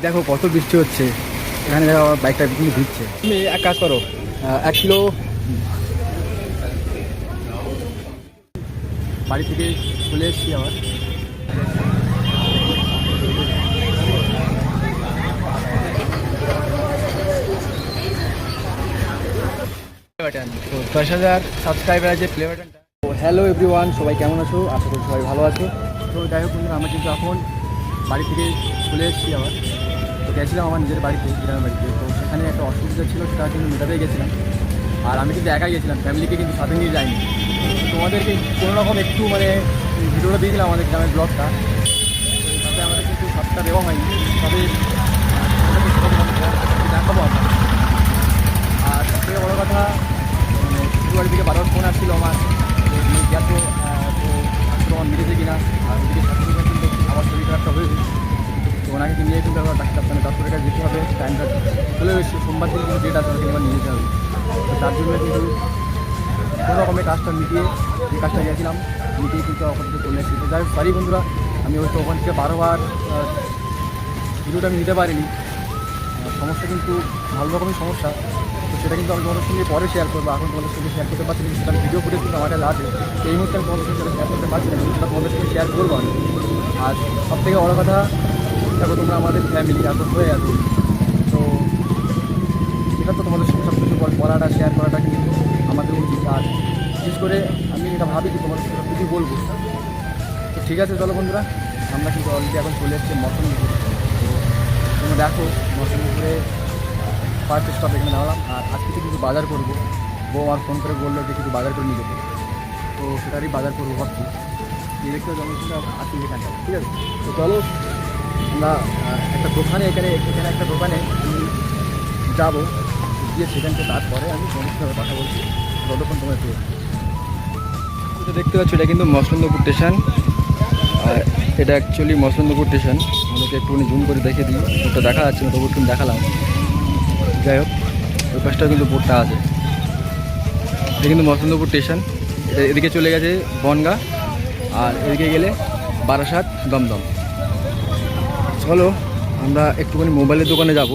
দেখো কত বৃষ্টি হচ্ছে, এখানে দেখো আমার বাইকটা কিন্তু ভিজছে। তুমি এক কাজ করো, 1 কিলো বাড়ি থেকে চলে এসেছি আবার। বাটন তো 10,000 সাবস্ক্রাইবার আছে প্লে বাটনটা। তো হ্যালো এভরিওয়ান, সবাই কেমন আছো? আশা করি সবাই ভালো আছো। তো যাই হোক বন্ধুরা, আমরা কিন্তু এখন বাড়ি থেকে চলে এসেছি আবার। তো গেছিলাম আমার নিজের বাড়িতে, গ্রামের বাড়িতে। তো সেখানে একটা অসুবিধা ছিল, সেটা কিন্তু মেটাতে গেছিলাম। আর আমি কিন্তু একাই গেছিলাম, ফ্যামিলিকে কিন্তু সাথে নিয়ে যাইনি। তোমাদেরকে কোনো রকম একটু ভিডিওটা দিয়েছিলাম আমাদের গ্রামের ব্লগটা, তাতে আমাদের কিন্তু সবটা দেওয়া হয়নি। তবে দেখাবো আমরা। আর সবথেকে বড়ো কথা, ফেব্রুয়ারি থেকে বারবার ফোন আসছিল আমার, গেছো তো আমার মিটেছে কিনা। আর ওদিকে সার্টিফিকেট কিন্তু আমার শরীর খারাপটা হয়েছে, তো ওনাকে নিয়ে কিন্তু আবার ডাক্তারের কাছে যেতে হবে। টাইমটা চলে এসেছে, সোমবার থেকে কিন্তু ডেট আছে, ওনাকে এবার নিয়ে যেতে হবে। তো তার জন্য কিন্তু কোনো রকমের কাজটা মিটিয়ে, যে কাজটা গিয়েছিলাম মিটিয়ে কিন্তু ওখান থেকে চলে এসেছি। তো যাই হোক সরি বন্ধুরা, আমি হয়তো ওখান থেকে বারবার ভিডিওটা আমি নিতে পারিনি। সমস্যা কিন্তু ভালো রকমের সমস্যা, তো সেটা কিন্তু আমি তোমাদের সঙ্গে পরে শেয়ার করবো। এখন তোমাদের সঙ্গে শেয়ার করতে পারছি না, সেটা ভিডিও ফুটেজ কিন্তু আমার কাছে আছে। তো এই মুহূর্তে আমি তোমাদের সঙ্গে শেয়ার করতে পারছি না, কিন্তু সেটা তোমাদের সঙ্গে শেয়ার করবো আমি। আর সবথেকে বড়ো কথা, দেখো তোমরা আমাদের ফ্যামিলি এত হয়ে আছো, তো সেটা তো তোমাদের সঙ্গে সব কিছু বলাটা, শেয়ার করাটা কিন্তু আমাদের উচিত। আর বিশেষ করে আমি এটা ভাবি যে তোমাদের সঙ্গে সব কিছু বলবো। তো ঠিক আছে চলো বন্ধুরা, আমরা কিন্তু অলরেডি এখন চলে এসেছি মৌসুমীপুরে। তো তোমরা দেখো মৌসুমীপুরে ফার্স্ট স্টপ এখানে দাঁড়ালাম। আর আজকে কিছু বাজার করবো, বউ আমার ফোন করে বললো যে কিছু বাজার করে নিয়ে যেতে, তো সেটারই বাজার করবো ভাবছি। এই দেখতে জমিটা আসি এখানটা, ঠিক আছে? তো চলো আমরা একটা দোকানে, এখানে একটা দোকানে যাবো, গিয়ে সেখানকে তারপরে আমি তোমার সাথে কথা বলছি, ততক্ষণ তোমার পেয়ে। তো দেখতে পাচ্ছ এটা কিন্তু মসলন্দপুর স্টেশন, আর এটা অ্যাকচুয়ালি মসলন্দপুর স্টেশন। আমাদেরকে একটুখানি জুম করে দেখে দিই, ওটা দেখা যাচ্ছে না, তবু একটু দেখালাম। যাই হোক ওই পাশটাও কিন্তু বোর্ডটা আছে। এটা কিন্তু মসলন্দপুর স্টেশন, এদিকে চলে গেছে বনগা, আর এদিকে গেলে বারাসাত, দমদম। চলো আমরা একটুখানি মোবাইলের দোকানে যাব।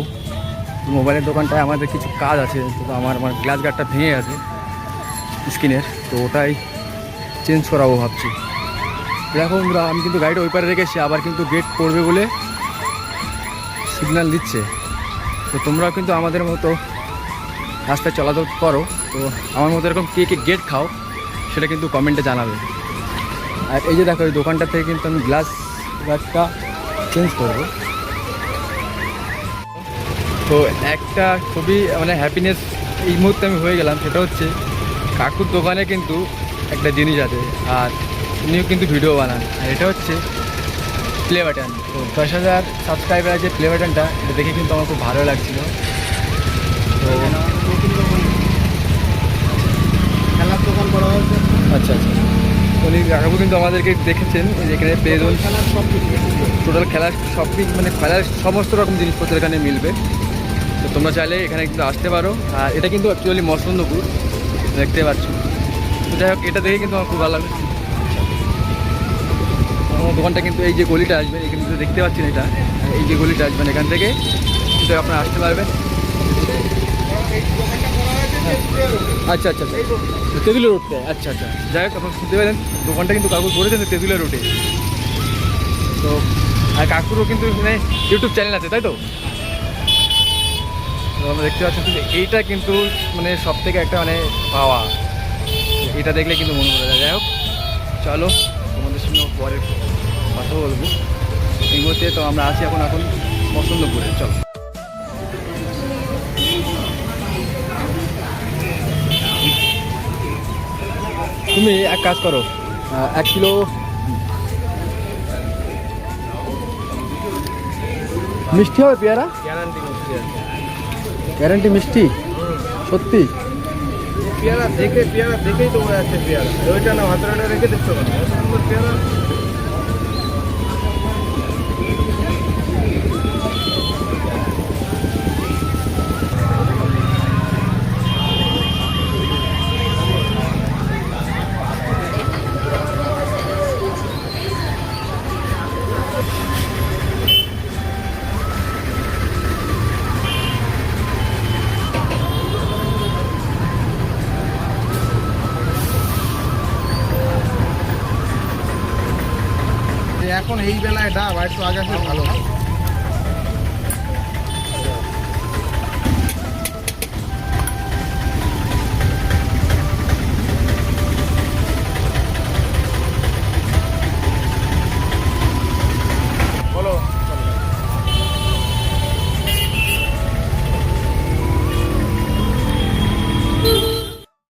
মোবাইলের দোকানটায় আমাদের কিছু কাজ আছে, তো আমার গ্লাস গার্ডটা ভেঙে গেছে স্ক্রিনের, তো ওটাই চেঞ্জ করাবো ভাবছি। দেখো বন্ধুরা, আমি কিন্তু গাড়িটা ওই পারে রেখেছি, আবার কিন্তু গেট পড়বে বলে সিগন্যাল দিচ্ছে। তো তোমরাও কিন্তু আমাদের মতো রাস্তায় চলাচল করো, তো আমার মতো এরকম কে কে গেট খাও সেটা কিন্তু কমেন্টে জানাবে। আর এই যে দেখো, এই দোকানটা থেকে কিন্তু আমি গ্লাস গার্ডটা চেঞ্জ করবো। তো একটা খুবই হ্যাপিনেস এই মুহূর্তে আমি হয়ে গেলাম, সেটা হচ্ছে কাকুর দোকানে কিন্তু একটা জিনিস আছে, আর উনিও কিন্তু ভিডিও বানান। আর এটা হচ্ছে প্লে বাটন। তো 10,000 সাবস্ক্রাইবার আছে প্লে বাটনটা, এটা দেখে কিন্তু আমার খুব ভালো লাগছিল। তো খেলার দোকান করা হয়েছে। আচ্ছা আচ্ছা, উনি কাকু কিন্তু আমাদেরকে দেখেছেন, যেখানে প্লে জোন, টোটাল খেলার সব খেলার সমস্ত রকম জিনিসপত্র এখানে মিলবে। তো তোমরা চাইলে এখানে কিন্তু আসতে পারো। আর এটা কিন্তু অ্যাকচুয়ালি মসলন্দপুর, দেখতে পাচ্ছ। তো যাই হোক, এটা দেখে কিন্তু আমার খুব ভালো লাগে। আমার দোকানটা কিন্তু এই যে গলিটা আসবেন, এখানে কিন্তু দেখতে পাচ্ছেন, এটা এই যে গলিটা আসবেন, এখান থেকে কিন্তু আপনারা আসতে পারবেন। আচ্ছা আচ্ছা আচ্ছা, তেঁতুলিয়া রোডতে। আচ্ছা আচ্ছা, যাই হোক আপনারা শুনতে পারেন, দোকানটা কিন্তু কাকু করেছেন তেঁতুলিয়া রোডে। তো আর কাকুরও কিন্তু ইউটিউব চ্যানেল আছে, তাই তো? তো আমরা দেখতে পাচ্ছি কিন্তু এইটা কিন্তু সব থেকে একটা পাওয়া, এটা দেখলে কিন্তু মনে পড়ে যায়। যাই হোক চলো, তোমাদের সঙ্গে পরে কথা বলবো। এই মুহূর্তে তো আমরা আছি এখন মসলন্দপুরে। চলো তুমি এক কাজ করো, 1 কিলো মিষ্টি হবে, পেয়ারা গ্যারান্টি মিষ্টি, সত্যি? পেয়ারা দেখেই তো মনে আছে, পেয়ারা ওইটা না হাতটা রেখে দিচ্ছ পেয়ারা। এখন এই বেলায় ডাব আর একটু আগে আসলে ভালো হতো।